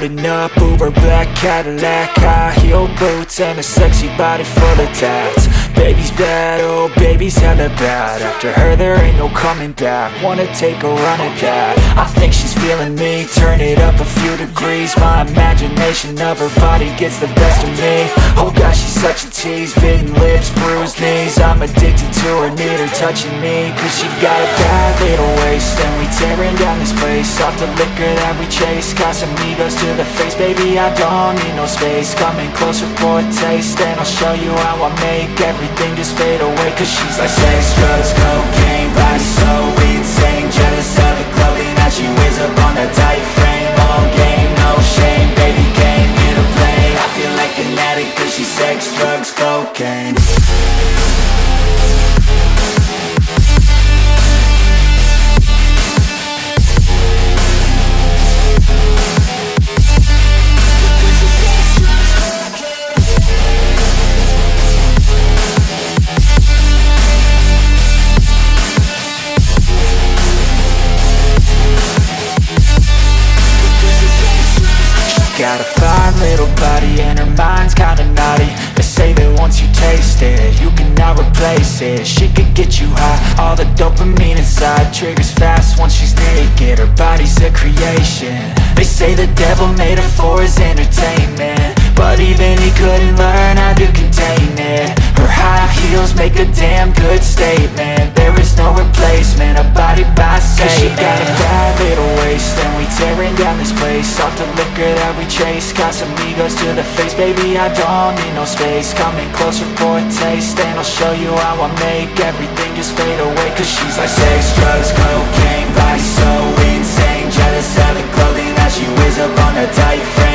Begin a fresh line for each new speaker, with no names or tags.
Pulling up Uber black Cadillac, high heel boots and a sexy body full of tats. Baby's bad, oh baby's hella bad. After her there ain't no coming back. Wanna take a run at that. I think she's feeling me, turn it up a few degrees. My imagination of her body gets the best of me. Oh gosh, she's such a tease, bitten lips, bruised knees. I'm addicted to her, need her touching me. Cause she got a bad little waist, and we tearing down this place. Off the liquor that we chase, Casamigos to the face. Baby, I don't need no space. Coming closer for a taste, and I'll show you how I make everything just fade away. Cause she's like sex, drugs, cocaine, body so insane. Jealous of the clothing that she wears up on that tight frame. All game, no shame, baby came here to play. I feel like an addict cause she's sex, drugs, cocaine. Got a fine little body and her mind's kinda naughty. They say that once you taste it, you cannot replace it. She could get you high, all the dopamine inside triggers fast once she's naked. Her body's a creation. They say the devil made her for his entertainment, but even he couldn't learn how to contain it. Her high heels make a damn good statement. There is no replacement, a body by Satan. Cause she got a bad little waist, and we tearing down this place. Off the liquor that we chase, Casamigos to the face. Baby, I don't need no space. Coming closer for a taste, and I'll show you how I make everything just fade away. Cause she's like sex, drugs, cocaine, body so insane. Jealous of the clothing that she wears up on her tight frame.